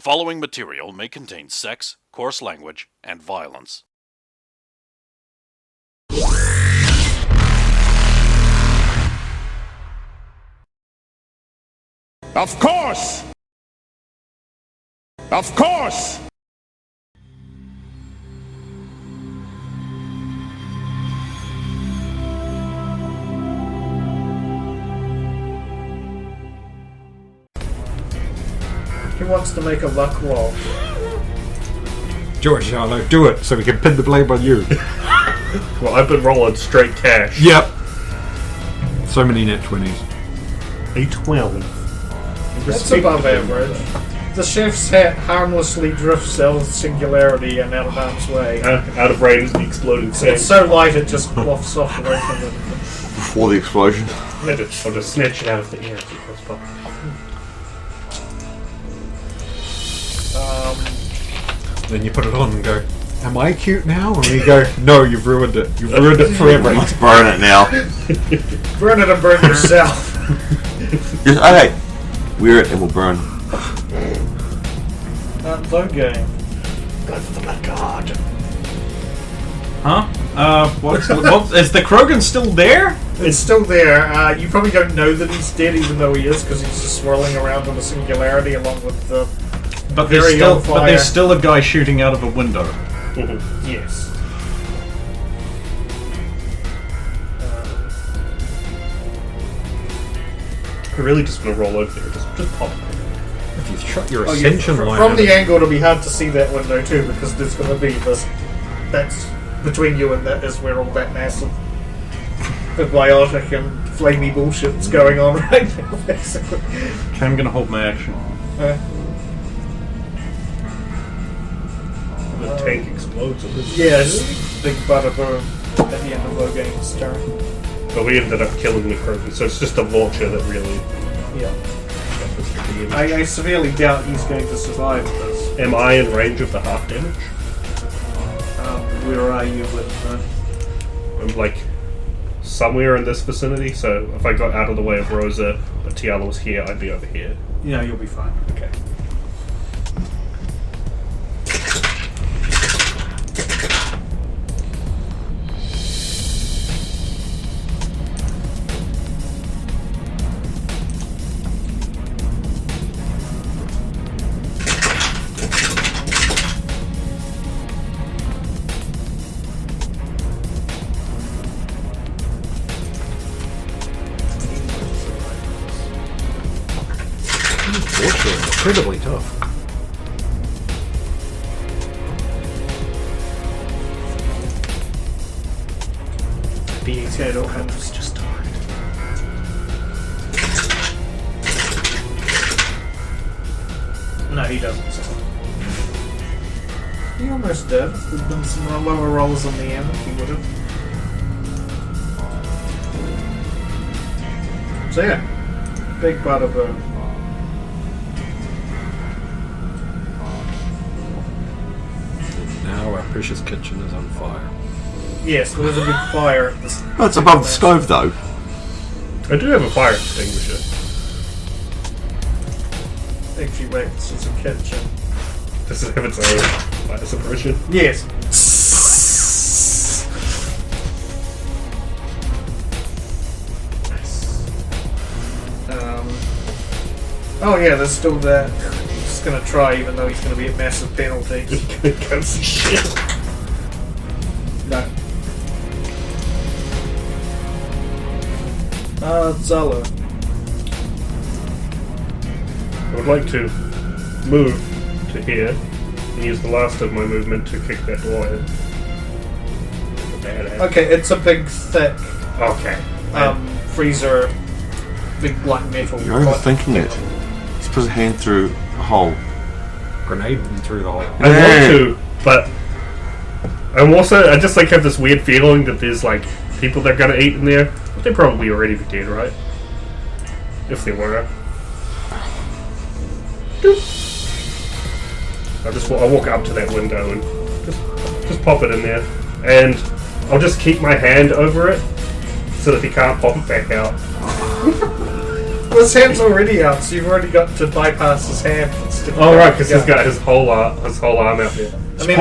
following material may contain sex, coarse language, and violence. Of course! Of course! He wants to make a luck roll. George, Charlotte, do it so we can pin the blame on you. Well, I've been rolling straight cash. Yep. So many net 20s. A 12. That's above average. The chef's hat harmlessly drifts out of singularity and out of harm's way. Out of range of the exploding sand. It's so light it just wafts off away from them. Before the explosion. I'll just snatch it out of the air. That's possible. Then you put it on and go, am I cute now? And we go, no, you've ruined it. You've ruined it forever. Let's burn it now. Burn it and burn yourself. Just, okay. Wear it and we'll burn. Low game. Go for the Blackguard. Huh? What, is the Krogan still there? It's still there. You probably don't know that he's dead, even though he is, because he's just swirling around in the singularity along with the. But there's still a guy shooting out of a window. Yes. I really just want to roll over there. Just pop it. If you shut your ascension line from the angle, it'll be hard to see that window too, because there's going to be this. That's between you and that is where all that massive biotic and flamey bullshit's going on right now, basically. Okay, I'm going to hold my action. The tank explodes. Yes, big butter boom at the end of Logan's turn. But we ended up killing the Krogan, so it's just a vulture that really. Yeah. I severely doubt he's going to survive this. Am I in range of the half damage? Where are you with I'm like somewhere in this vicinity, so if I got out of the way of Rosa, but Tiala was here, I'd be over here. Yeah, you'll be fine. Okay. incredibly tough. Being's head opens. Just died. No, he doesn't. He almost did. If there'd been some lower rolls on the end, he would have. So yeah, big butter boom. Now our precious kitchen is on fire. Yes, there was a big fire at this. Oh, it's above the stove though. I do have a fire extinguisher. Actually, wait, this is a kitchen. Does it have its own fire suppression? Yes. Oh yeah, there's still that. He's just gonna try, even though he's gonna be at massive penalty. That's shit. No. Zala. I would like to move to here and use the last of my movement to kick that door in. Okay, it's a big, thick, Okay. freezer, big black metal. You're overthinking it. Just put his hand through a hole. Grenade through the hole. I want to, but I just like have this weird feeling that there's like people that are gonna eat in there. But they'd probably already be dead, right? If they were. I'll walk up to that window and just pop it in there, and I'll just keep my hand over it so that he can't pop it back out. Well, his hand's already out, so you've already got to bypass his hand. sticking Oh out right, the because he's gun. got his whole arm out there. I mean,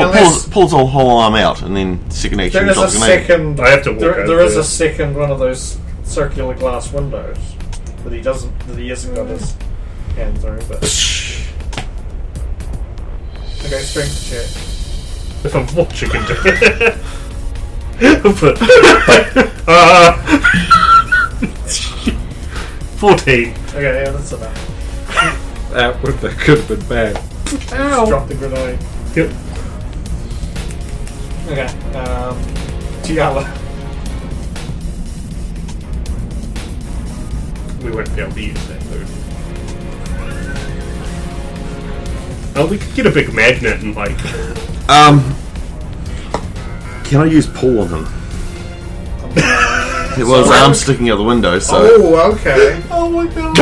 Pulls the whole arm out, and then second action there is a drops a grenade. second. I have to walk There over is there. a second one of those circular glass windows that he hasn't got his hand through. But okay, strength check. If I'm watching him do it. But, 14. Okay, yeah, that's enough. That could have been bad. Just drop the grenade. Yep. Okay, Tiala. We won't be able to use that though. Oh, we could get a big magnet and like. Can I use pull on him? Well, his arm's sticking out the window, so. Oh, okay. Oh my god.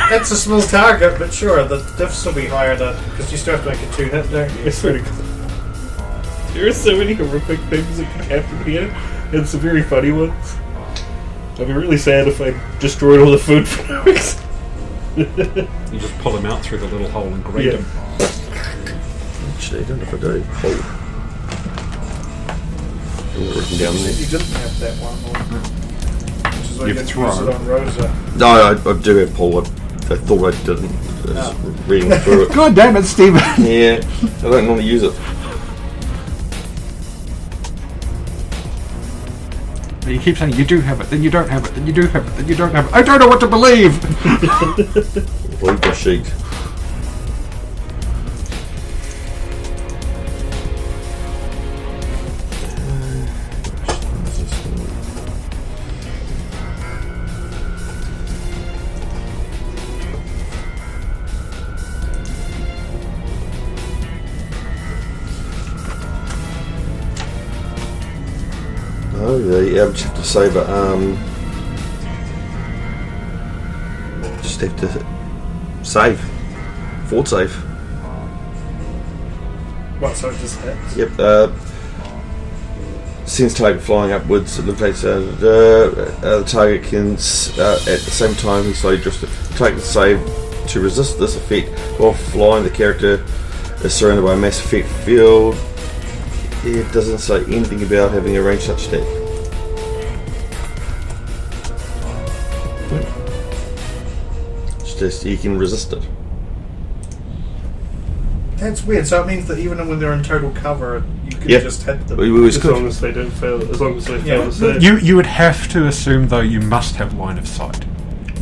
That's a small target, but sure, the diffs will be higher than because you still have to make a 2-hit, don't you? I swear to God. There are so many horrific things that could happen here, and some very funny ones. I'd be really sad if I destroyed all the food for no reason. You just pull him out through the little hole and grate Yeah. him. Actually, I don't know if I do. Pull. Written down there. You didn't have that one, which is why you You've didn't use it thrown. on Rosa. No, I do have pull. I thought I didn't. I was reading through it. God damn it, Steven! Yeah, I don't normally use it. You keep saying you do have it, then you don't have it, then you do have it, then you don't have it. I don't know what to believe! Leave the sheet. Oh, yeah, I just have to save it. Just have to save. Forward save. What, so it just hits? Yep. Sends target flying upwards. It locates the target can, at the same time, he slowly drifts the target save to resist this effect while flying. The character is surrounded by a mass effect field. It doesn't say anything about having a ranged touch attack. It's just you can resist it. That's weird. So it means that even when they're in total cover, you can Yep. just hit them. We always As could. long as they don't fail. As long as they Yeah. fail the save. You would have to assume, though, you must have line of sight.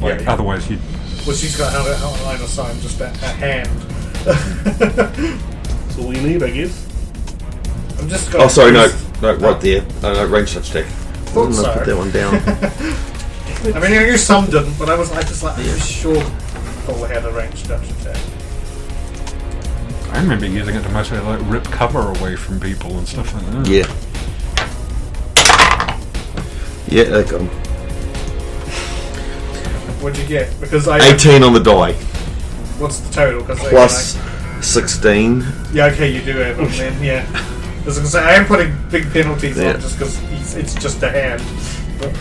Like, Yeah. otherwise you... Well, she's got a line of sight, just a hand. That's all you need, I guess. I'm just. Oh, sorry, no, right there. No, ranged touch attack. Thought Didn't I so. put that one down? I mean, I knew some didn't, but I was just like, I'm sure Paul had a ranged touch attack. I remember using it to mostly like rip cover away from people and stuff like that. Yeah. Yeah, that got him. What'd you get? Because 18 on the die. What's the total? Cause Plus 16. yeah, okay, you do have them then. Yeah. I was gonna say I am putting big penalties Yeah. on just because it's just a hand. But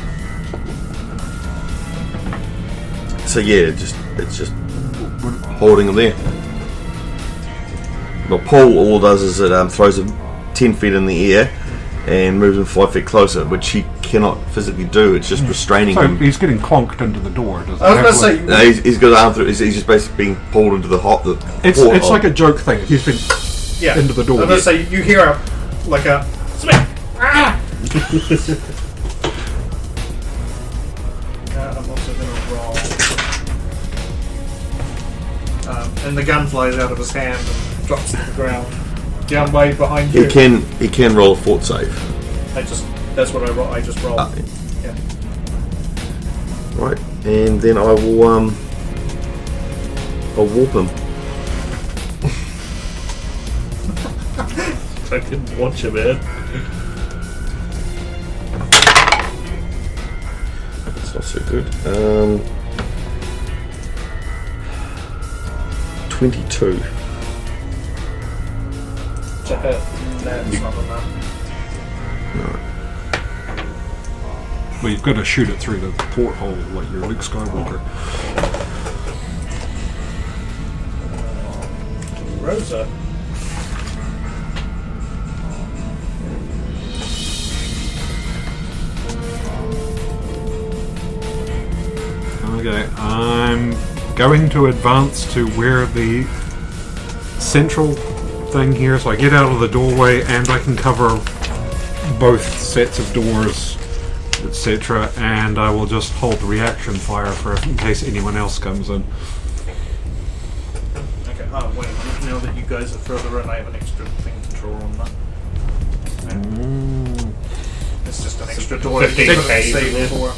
So yeah, it's just holding him there. But Paul all it does is it throws him 10 feet in the air and moves him 5 feet closer, which he cannot physically do. It's just restraining So him. he's getting clonked into the door. Does it I was have gonna like- say No, he's got his arm through. He's just basically being pulled into the hot. It's like a joke thing. He's been yeah. into the door. I was gonna say you hear a smack. Ah! I'm also gonna roll. And the gun flies out of his hand and drops to the ground. Down way behind you. He can roll a fort save. That's what I roll. I just rolled. Yeah. Right, and then I will I'll warp him. I can watch it, man. It's not so good. 22. To hit. That's not enough. Well, you've got to shoot it through the porthole like you're Luke Skywalker. Rosa. Okay, I'm going to advance to where the central thing here, so I get out of the doorway and I can cover both sets of doors, etc. And I will just hold the reaction fire for in case anyone else comes in. Okay, oh wait a minute, now that you guys are further in, I have an extra thing to draw on that. It's just an extra door. 15 you couldn't pages see in there. before.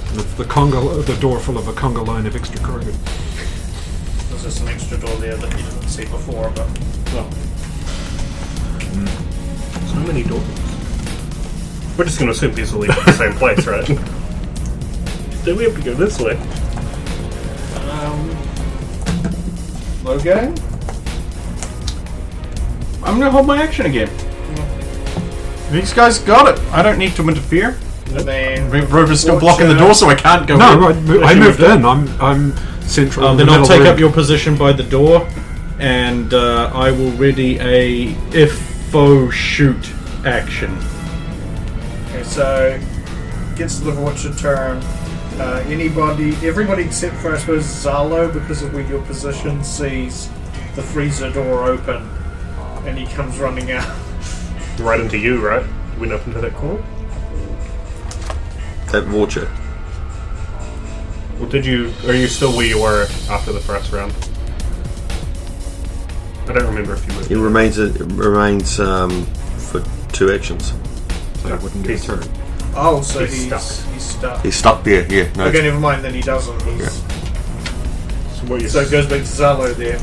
The door full of a conga line of extra cargo. There's just an extra door there that you didn't see before, but Oh. So many doors. We're just going to assume these will lead to the same place, right? Then we have to go this way. Logan? I'm gonna hold my action again. These guys got it. I don't need to interfere. And then Rover's still blocking the door, so I can't go No, in. I moved in. I'm central. in the Then I'll middle take room. up your position by the door, and I will ready a if foe shoot action. Okay, so gets the Vorcha turn. Everybody except for I suppose Zalo, because of where your position, sees the freezer door open, and he comes running out. Right into you, right? You went up into that corner? That Vorcha. Well, are you still where you were after the first round? I don't remember if you moved. It remains for 2 actions. So I wouldn't get He's- hurt. Oh, so He's stuck. He's stuck. He's stuck there, yeah. No, Okay, never mind. Then he doesn't. So So it goes back to Zalo there.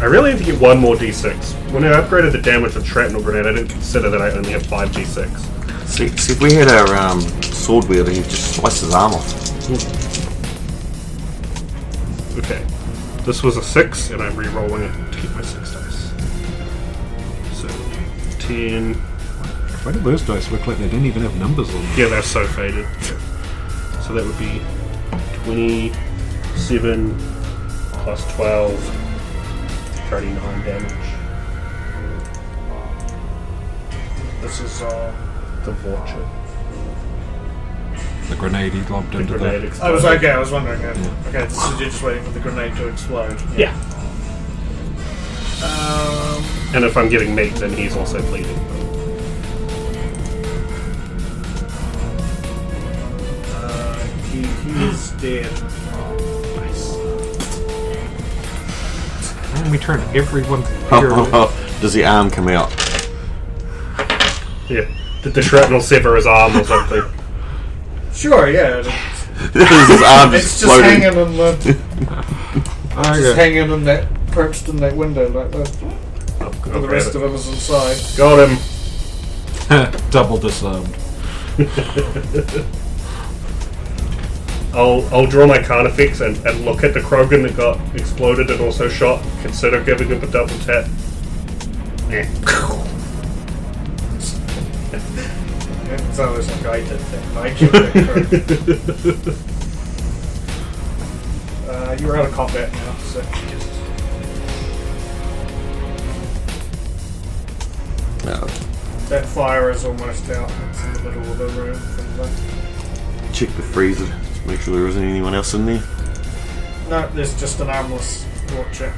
I really need to get one more d6. When I upgraded the damage with shrapnel grenade, I didn't consider that I only have 5 d6. see, if we had our sword wielder, he'd just slice his arm off. Okay. This was a 6, and I'm re-rolling it to keep my 6 dice. So, 10... Why do those dice look like they didn't even have numbers on them? Yeah, they're so faded. So that would be 27 plus 12, 39 damage. This is The Vorcha. The grenade he lobbed The into grenade the... I was exploded. okay. I was wondering. Okay, so you're just waiting for the grenade to explode. Yeah. Um, And if I'm getting meat, then he's also bleeding. he is dead. Nice. Why don't we turn everyone here? Does the arm come out? Yeah. Did the shrapnel sever his arm or something? Sure, yeah. His arm It's just floating. hanging in the, just Okay. hanging in that, perched in that window like that. Oh, And the rest of him is inside. Got him. Double disarmed. I'll draw my card effects and look at the Krogan that got exploded and also shot. Consider giving him a double tap. Eh. It's always like I did that. I killed that You're out of combat now, so. No. That fire is almost out. It's in the middle of the room. From the... Check the freezer. Just make sure there isn't anyone else in there. No, there's just an armless Vorcha.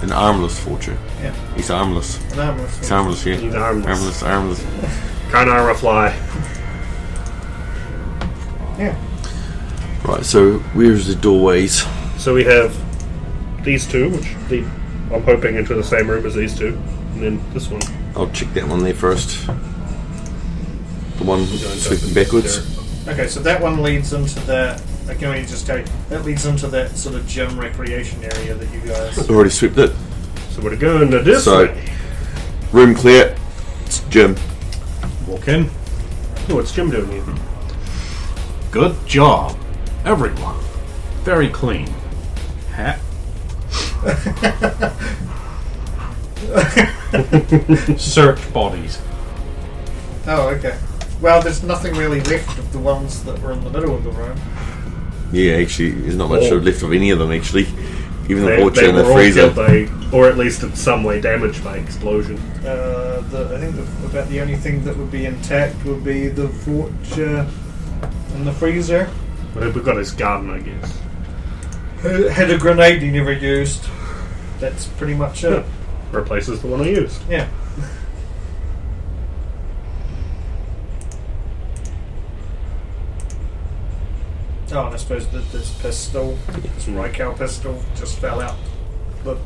An armless Vorcha. Yeah, He's armless. an armless. He's armless, yeah. He's armless. Armless. Can't armor fly. Yeah. Right, so where's the doorways? So we have these two, which lead, I'm hoping, into the same room as these two. And then this one. I'll check that one there first. The one sweeping backwards. Okay, so that one leads into that. I can only just tell you that leads into that sort of gym recreation area that you guys. I've already swept it. So we're going to this So- way. Room clear. It's Jim. Walk in. Oh, what's Jim doing here? Good job, everyone. Very clean. Hat. Search bodies. Oh, okay. Well, there's nothing really left of the ones that were in the middle of the room. Yeah, actually, there's not much left of any of them, actually. Even the They orchard and were the all freezer. killed or at least in some way damaged by explosion. I think about the only thing that would be intact would be the torch and the freezer. Well, we've got his garden, I guess. Had a grenade he never used. That's pretty much it. Replaces the one I used. Yeah. Oh, and I suppose that this pistol, this Rykow pistol, just fell out. But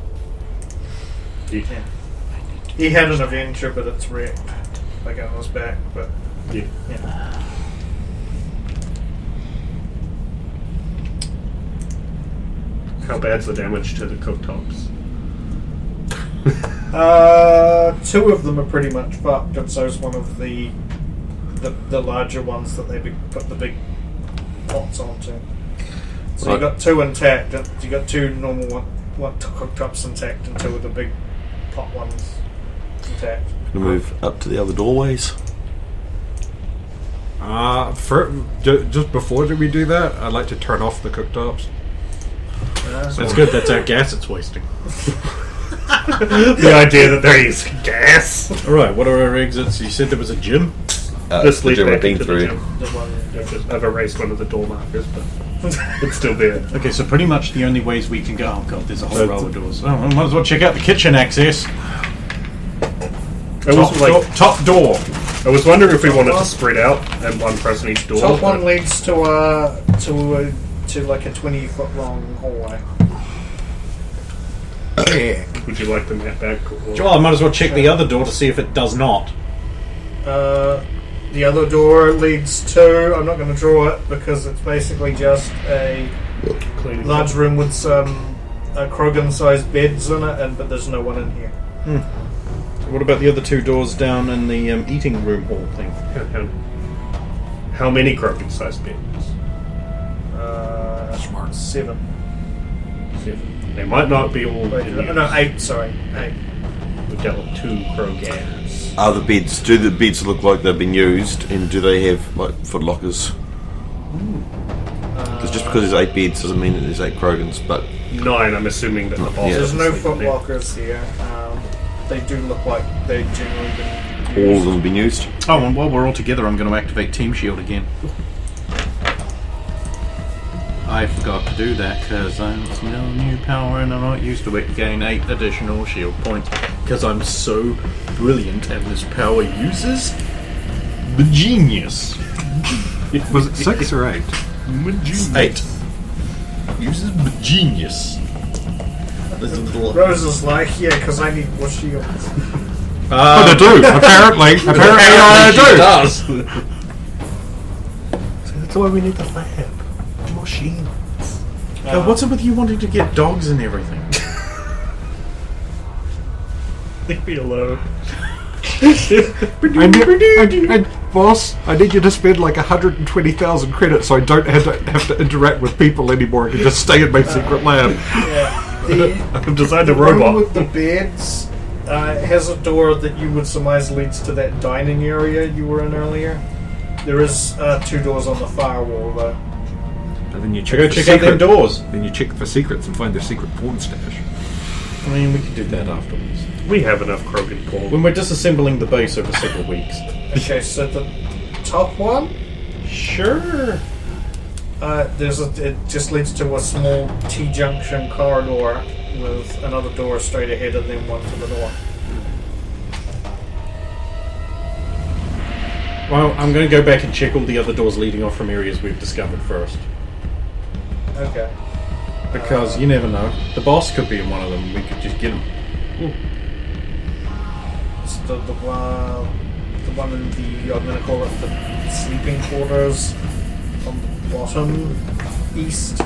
Yeah. he had an Avenger, but it's wrecked. Like on his back, but Yeah. yeah. How bad's the damage to the cooktops? Two of them are pretty much fucked, and so is one of the larger ones that they put the big pots onto. So Right. you got two intact. You got two normal one cooktops intact, and two of the big pot ones intact. Gonna move up to the other doorways. Just before we do that, I'd like to turn off the cooktops. That's good. That's our gas it's wasting. The idea that they're using gas. All right. What are our exits? You said there was a gym. The sleep gym back we've been into the through. gym. The one, I've erased one of the door markers, but it's still there. Okay, so pretty much the only ways we can go. Oh god, there's a whole row of doors. Oh, I might as well check out the kitchen access. Top door. I was wondering if we wanted to spread out and one person each door. top but- one leads to like a 20-foot long hallway. Would you like the map back? Or... Well, I might as well check the other door to see if it does not. The other door leads to. I'm not going to draw it because it's basically just a Cleaning large room with some Krogan-sized beds in it, but there's no one in here. What about the other two doors down in the eating room hall thing? How many Krogan-sized beds? Smart. 7. 7. They might not be all. Wait, in no, use. 8. Sorry, 8. We've dealt with 2 Krogans. Are the beds? Do the beds look like they've been used, and do they have like foot lockers? Because just because there's 8 beds doesn't mean that there's 8 Krogans, but 9. I'm assuming that the boss. Yeah. There's is no sleeping foot there. lockers here. They do look like they generally been all of used. them have been used. Oh, and while we're all together, I'm going to activate Team Shield again. I forgot to do that because it's no new power and I'm not used to it. Gain 8 additional shield points because I'm so brilliant and this power uses the genius. Was it 6 or 8? 8 uses the genius. There's a little. Rose is like, yeah, because I need more shields. But I do. Apparently I She do. does. That's why we need the lab. More shields. What's up with you wanting to get dogs and everything? Leave me alone. Boss, I need you to spend like 120,000 credits so I don't have to interact with people anymore. I can just stay in my secret lab. Yeah. I've designed a The room robot. with the beds has a door that you would surmise leads to that dining area you were in earlier. There is 2 doors on the far wall though. And then you Go for check out them doors. Then you check for secrets and find their secret porn stash. I mean, we could do that afterwards. We have enough Krogan porn. When we're disassembling the base over several weeks. Okay, so the top one, Sure. it just leads to a small T-junction corridor with another door straight ahead and then one to the north. Well, I'm going to go back and check all the other doors leading off from areas we've discovered first. Okay. Because you never know. The boss could be in one of them. We could just get him. It's the one in the, I'm going to call it the sleeping quarters on the bottom east.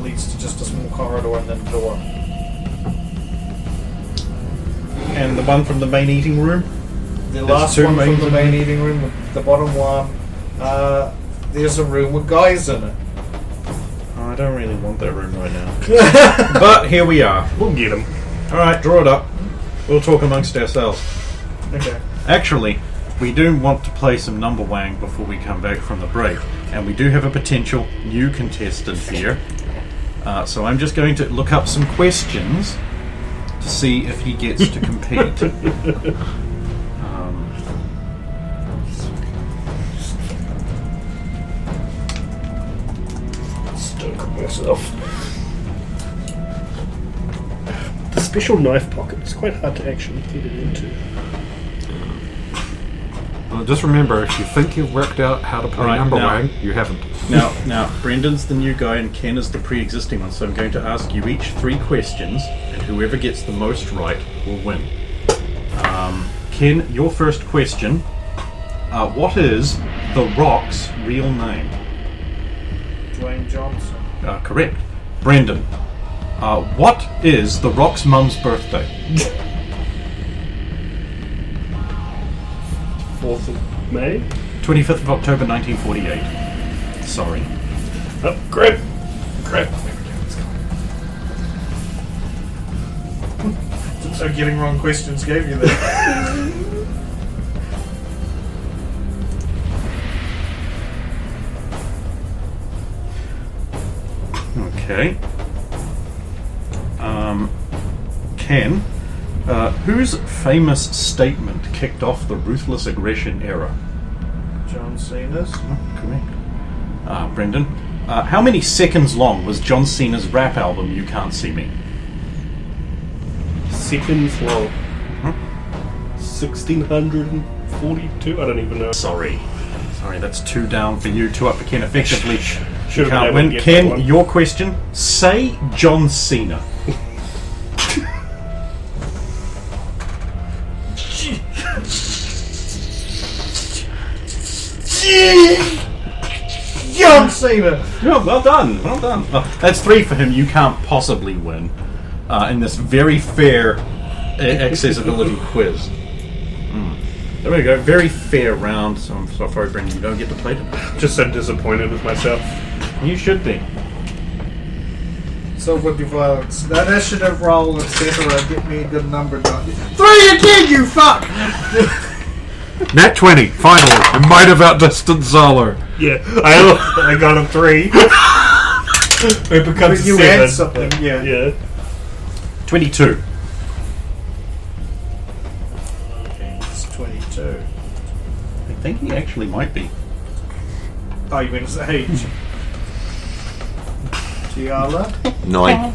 Leads to just a small corridor and then a door. And the one from the main eating room? The There's last 2 one from mains the in main there? eating room, the bottom one, there's a room with guys in it. Oh, I don't really want that room right now. But here we are. We'll get him. Alright, draw it up. We'll talk amongst ourselves. Okay. Actually, we do want to play some number wang before we come back from the break. And we do have a potential new contestant here. So I'm just going to look up some questions to see if he gets to compete. Stoke myself. The special knife pocket is quite hard to actually get it into. Well, just remember, if you think you've worked out how to play Alright, number now- wang, you haven't. Now, Brendan's the new guy and Ken is the pre-existing one, so I'm going to ask you each 3 questions, and whoever gets the most right will win. Ken, your first question. What is The Rock's real name? Dwayne Johnson. Correct. Brendan, what is The Rock's mum's birthday? 4th of May? 25th of October 1948. Sorry. Oh, grab! So getting wrong questions gave you that. Okay. Ken, whose famous statement kicked off the ruthless aggression era? John Cena's. Correct. Brendan, how many seconds long was John Cena's rap album You Can't See Me? Seconds long. 1642? I don't even know. Sorry, that's 2 down for you, 2 up for Ken. Effectively, Should you have can't been able win. to get that Ken, one. your question. Say John Cena. John Cena! Oh, well done. That's 3 for him. You can't possibly win in this very fair accessibility quiz. There we go. Very fair round. So I'm sorry, Brendan, you don't get to play tonight. Just so disappointed with myself. You should be. So would be violence. That initiative roll, etc. Get me a good number, don't you? 3 again, you fuck! Nat 20, finally. I might have outdistanced Zalo. Yeah, I got a 3. It becomes But you 7. had something, yeah. Yeah. 22. Okay, it's 22. I think he actually might be. Oh, you mean his age? Tiala? 9.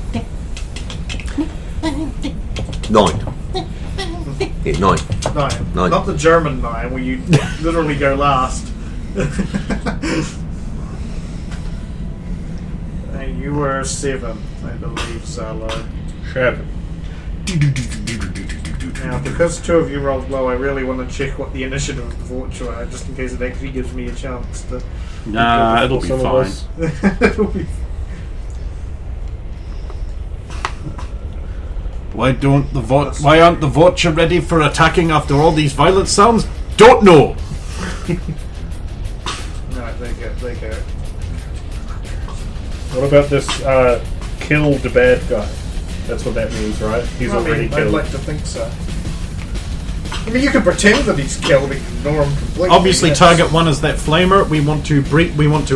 9. Yeah, 9. 9. Nine. Not the German 9, where you literally go last. And you were 7, I believe, Zalo. 7. Now, because 2 of you rolled low, I really want to check what the initiative of the Vorture are, just in case it actually gives me a chance to... Nah, it'll be Some of fine. us. It'll be... Why aren't the Vorcha ready for attacking after all these violent sounds? Don't know. No, they go. What about this, kill the bad guy? That's what that means, right? He's already I'd killed. like to think so. I mean, you can pretend that he's killed and ignore him completely. Obviously, That's- target 1 is that flamer. We want to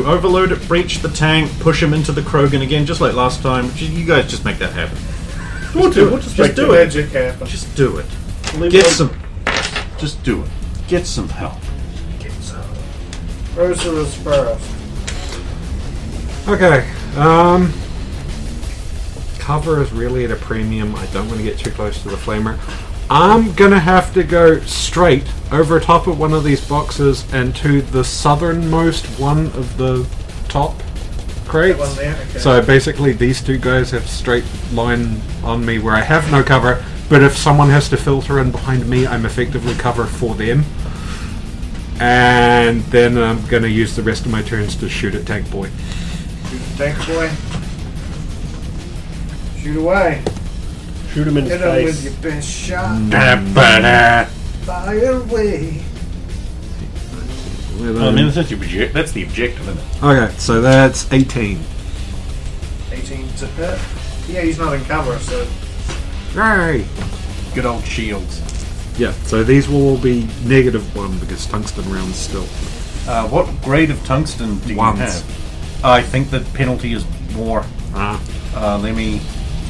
overload it, breach the tank, push him into the Krogan again, just like last time. You guys just make that happen. We'll do it. just Just make do that it. Magic happen. Just do it. Leave Get it on- some. Just do it. Get some help. Rosa is first. Okay, cover is really at a premium. I don't want to get too close to the flamer. I'm gonna have to go straight over top of one of these boxes and to the southernmost one of the top crates. That one there? Okay. So basically these 2 guys have straight line on me where I have no cover, but if someone has to filter in behind me, I'm effectively cover for them. And then I'm gonna use the rest of my turns to shoot at Tank Boy. Shoot the tank boy. Shoot away. Shoot him in his Hit him with face. your best shot. Fire away. That's the objective, isn't it? Okay, so that's 18. 18 to hit. Yeah, he's not in cover, so... Yay! Good old shields. Yeah, so these will all be -1 because tungsten rounds still. What grade of tungsten do you Ones. have? I think the penalty is more. Let me.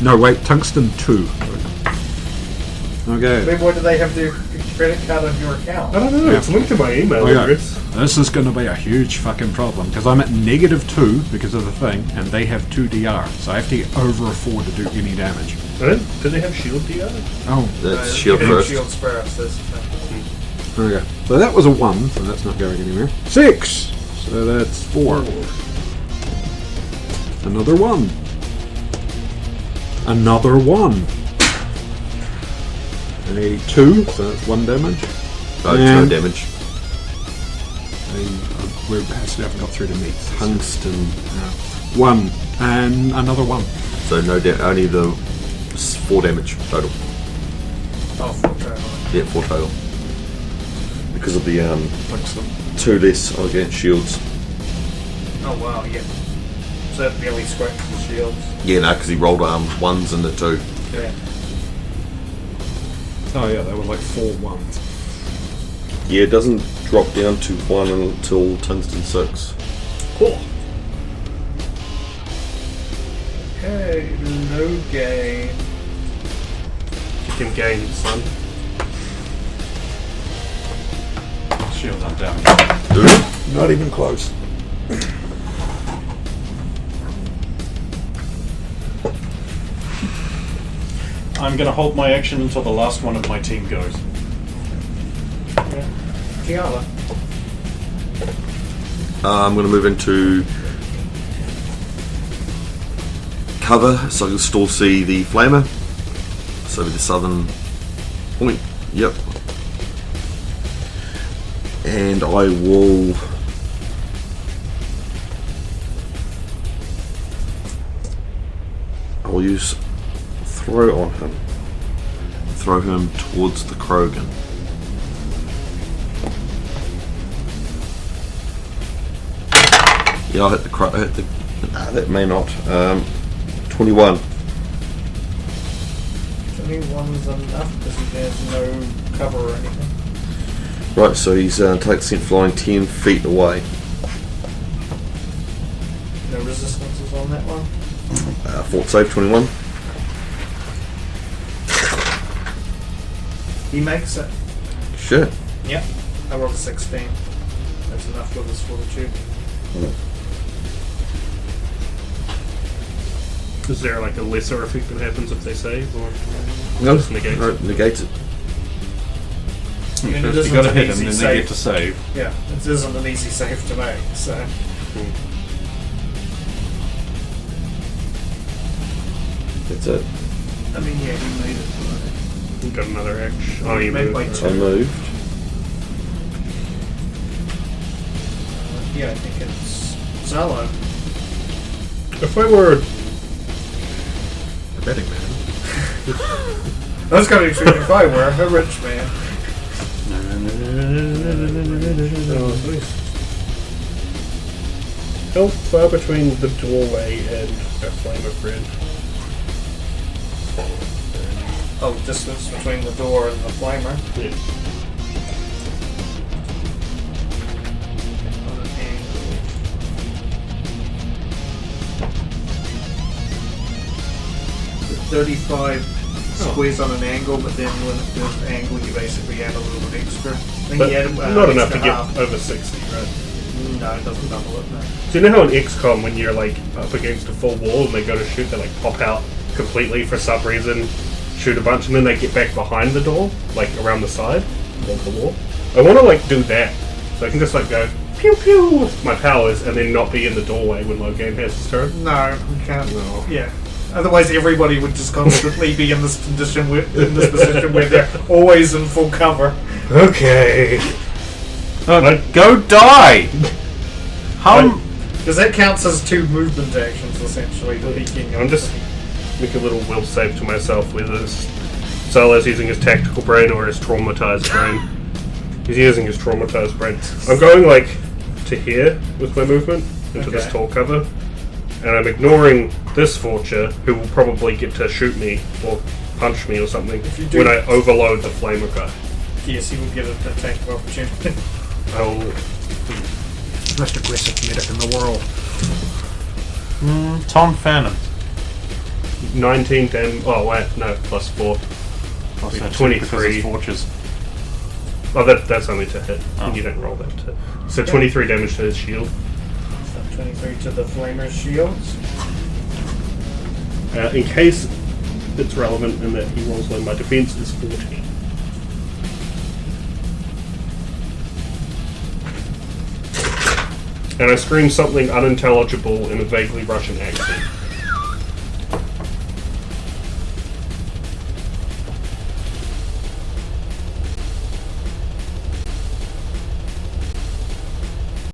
No, wait, tungsten 2. Okay. Then why do they have their credit card on your account? I don't know. It's linked to my email Okay. address. This is going to be a huge fucking problem because I'm at -2 because of the thing, and they have 2 DR, so I have to get over a 4 to do any damage. Do they have shield DR? Oh, That's shield Yeah, first. Shields first. okay. So that was a 1, so that's not going anywhere. 6! So that's 4. Another 1. Another 1. A 2, so that's 1 damage. Oh, 2 And- damage. We still haven't got through to meat. Tungsten. 1. And another 1. So no only the 4 damage total. Oh, 4 total. Yeah, 4 total. Because of the Tungsten. 2 less against shields. Oh wow, yeah. So that barely scratches the shields. Yeah, no, because he rolled 1s and a 2. Yeah. Oh yeah, that was like 4 1s. Yeah, it doesn't drop down to 1 until tungsten 6. Cool. Okay, no gain. You can gain, son. Shield on damage. Not even close. I'm going to hold my action until the last one of my team goes. Yeah. Tiala. I'm going to move into cover so I can still see the flamer. So the southern point. Yep. And I will use throw on him. Throw him towards the Krogan. Yeah, I'll hit the that may not. 21. 21's enough because he has no cover or anything. Right, so he's takes scent flying 10 feet away. No resistances on that one. Fort save 21. He makes it. Shit. Yep. I rolled a 16. That's enough with his fortitude. Is there like a lesser effect that happens if they save, or No, just negates no, it? negates it. And it First isn't you got to an hit easy them, then save. they get to save. Yeah, it isn't an easy save to make, so. That's it. I mean, yeah, he made it. You got another action. Oh, you Made moved. by I 2. moved. Yeah, I think it's Zalo. If I were A betting man. That's kind of extreme if I were a rich man. how far between the doorway and a flame of red? Oh, distance between the door and the flamer. Yeah. On an angle. 35 squares on an angle, but then when it goes to angle, you basically add a little bit extra. I think But you add not enough to extra get half. over 60, right? No, it doesn't double it, no. So you know how in XCOM when you're like up against a full wall and they go to shoot, they like pop out completely for some reason, shoot a bunch, and then they get back behind the door, like around the side of the wall. I want to like do that, so I can just like go pew pew with my powers and then not be in the doorway when low game has his turn. No, you can't. No. Yeah. Otherwise, everybody would just constantly be in this condition, in this position where they're always in full cover. Okay. Go die! How? Because that counts as 2 movement actions, essentially. The peeking. I'm just make a little will save to myself with this. Solo's using his tactical brain or his traumatized brain. He's using his traumatized brain. I'm going like to here with my movement into this Okay. tall cover, and I'm ignoring this vulture who will probably get to shoot me or punch me or something you do- when I overload the flamer guy. Yes, he would get an attack of opportunity. I'll Most aggressive medic in the world. Tom Fannin. 19 damage. Oh wait, no, plus 4. Plus that 23. because it's fortress. Oh, that's only to hit. And you don't roll that to. So 23 damage to his shield. So 23 to the flamer's shields. In case it's relevant in that he rolls low, my defense is 14. And I scream something unintelligible in a vaguely Russian accent.